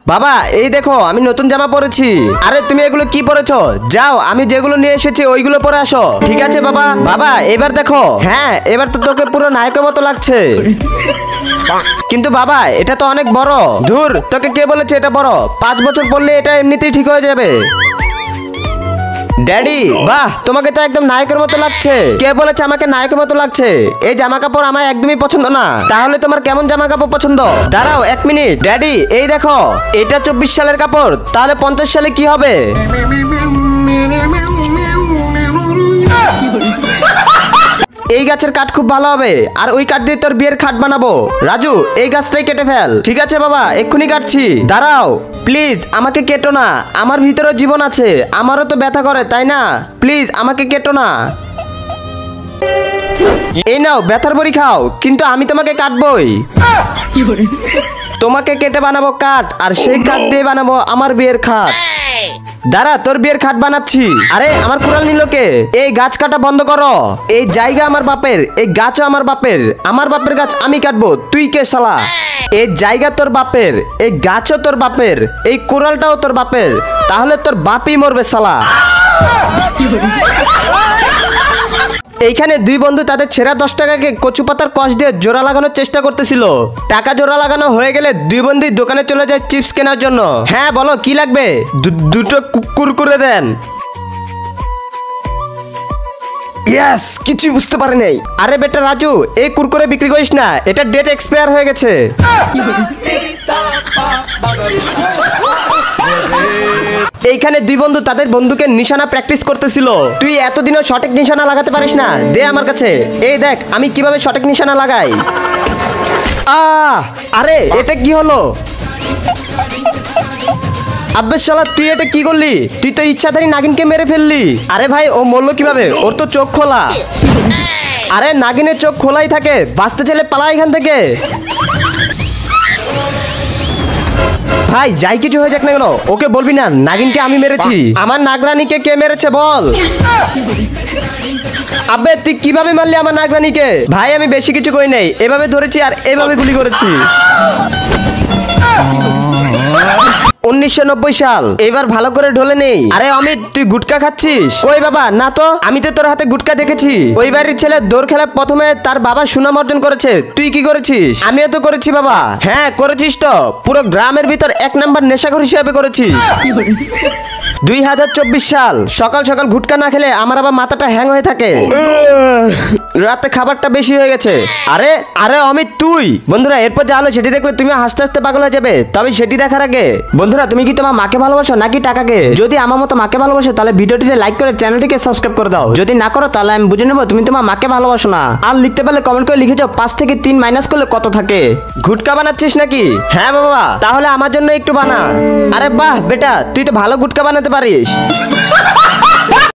বাবা এই দেখো আমি নতুন জামা পরেছি। আরে তুমি এগুলো কি পরেছো? যাও আমি যেগুলো নিয়ে এসেছি ওইগুলো পরে আসো। ঠিক আছে বাবা। বাবা এবার দেখো, হ্যাঁ এবার তো তোকে পুরো নায়কের মতো লাগছে। কিন্তু বাবা এটা তো অনেক বড়। ধুর, তোকে কে বলেছে এটা বড়? 5 বছর পরলে এটা এমনিতেই ঠিক হয়ে যাবে। ড্যাডি বাহ, তোমাকে তো একদম নায়কের মতো লাগছে। কে বলেছে আমাকে নায়কের মতো লাগছে? এই জামা কাপড় আমার একদমই পছন্দ না। তাহলে তোমার কেমন জামা কাপড় পছন্দ? দাঁড়াও 1 মিনিট। ড্যাডি এই দেখো, এটা 24 সালের কাপড়, তাহলে 50 সালে কি হবে? এই গাছের কাঠ খুব ভালো হবে, আর ওই কাঠ দিয়ে তোর বিয়ের খাট বানাবো। রাজু এই গাছটাই কেটে ফেল। ঠিক আছে বাবা, এক্ষুনি কাটছি। দাঁড়াও প্লিজ, আমাকে কেটো না, আমার ভিতরেও জীবন আছে, আমারও তো ব্যথা করে তাই না? প্লিজ আমাকে কেটো না। এই নাও ব্যথার বড়ি খাও, কিন্তু আমি তোমাকে কাটবই। তোমাকে কেটে বানাবো কাঠ, আর সেই কাঠ দিয়ে বানাবো আমার বিয়ের খাট। দাঁড়া তোর বিয়ের খাট বানাচ্ছি। আরে আমার কুড়াল নিল কে? এই গাছ কাটা বন্ধ করো। এই জায়গা আমার বাপের, এই গাছও আমার বাপের। আমার বাপের গাছ আমি কাটবো, তুই কে শালা? এই জায়গা তোর বাপের, এই গাছও তোর বাপের, এই কুড়ালটাও তোর বাপের, তাহলে তোর বাপই মরবে শালা। এইখানে দুই বন্ধু তাদের ছেঁড়া 10 টাকাকে কচু পাতার কষ দিয়ে জোড়া লাগানোর চেষ্টা করতেছিল। টাকা জোড়া লাগানো হয়ে গেলে দুই বন্ধু দোকানে চলে যায় চিপস কেনার জন্য। হ্যাঁ বলো কি লাগবে? দুটো কুরকুরে দেন। ইয়েস, কিছু বুঝতে পারে নাই। আরে বেটা রাজু, এই কুরকুরে বিক্রি করিস না, এটা ডেট এক্সপায়ার হয়ে গেছে। এইখানে দুই বন্ধু তাদের বন্ধুকে নিশানা প্র্যাকটিস করতেছিল। তুই এতদিনও সঠিক নিশানা লাগাতে পারিস না? দে আমার কাছে। এই দেখ আমি কিভাবে সঠিক নিশানা লাগাই। আরে এটা কি হলো? আব্বে শালা তুই এটা কি করলি? তুই তো ইচ্ছাধারী নাগিনকে মেরে ফেললি। আরে ভাই ও মরলো কিভাবে? ওর তো চোখ খোলা। আরে নাগিনের চোখ খোলাই থাকে, বাঁচতে চাইলে পালা এখান থেকে। ভাই যাই কিছু হয়ে যাক না কেন, ওকে বলবি না নাগিনকে আমি মেরেছি। আমার নাগরানীকে কে মেরেছে বল। আব্বে তুই কিভাবে মারলি আমার নাগরানীকে? ভাই আমি বেশি কিছু করি নাই, এভাবে ধরেছি আর এভাবে গুলি করেছি। 1990 সাল, এবার ভালো করে ঢলে নেই। আরে অমিত তুই গুটকা খাচ্ছিস? ওই বাবা না তো, আমি তো তোর হাতে গুটকা দেখেছি। ওই বাড়ির ছেলে দৌড় খেলা প্রথমে তার বাবা সুনাম অর্জন করেছে, তুই কি করেছিস? আমিও তো করেছি বাবা। হ্যাঁ করেছিস তো, পুরো গ্রামের ভিতর 1 নাম্বার নেশাখোর হিসেবে করেছিস। 2024 সাল, সকাল সকাল গুটকা না খেলে আমার আবার মাথাটা হ্যাং হয়ে থাকে। রাতে খাবারটা বেশি হয়ে গেছে। আরে আরে অমিত তুই। বন্ধুরা এরপর যা হলো সেটি দেখলে তুমি হাসতে হাসতে পাগল হয়ে যাবে, তবে সেটি দেখার আগে বন্ধুরা তুমি কি তোমার মাকে ভালোবাসো নাকি টাকাকে? যদি আমার মতো মাকে ভালোবাসো তাহলে ভিডিওটিতে লাইক করে চ্যানেলটিকে সাবস্ক্রাইব করে দাও। যদি না করো তাহলে আমি বুঝে নেবো তুমি তোমার মাকে ভালোবাসো না। আর লিখতে পারলে কমেন্ট করে লিখে যাও 5 থেকে 3 মাইনাস করলে কত থাকে। গুটকা বানাচ্ছিস নাকি? হ্যাঁ বাবা, তাহলে আমার জন্য একটু বানা। আরে বাহ বেটা, তুই তো ভালো গুটকা বানাতে পারিস।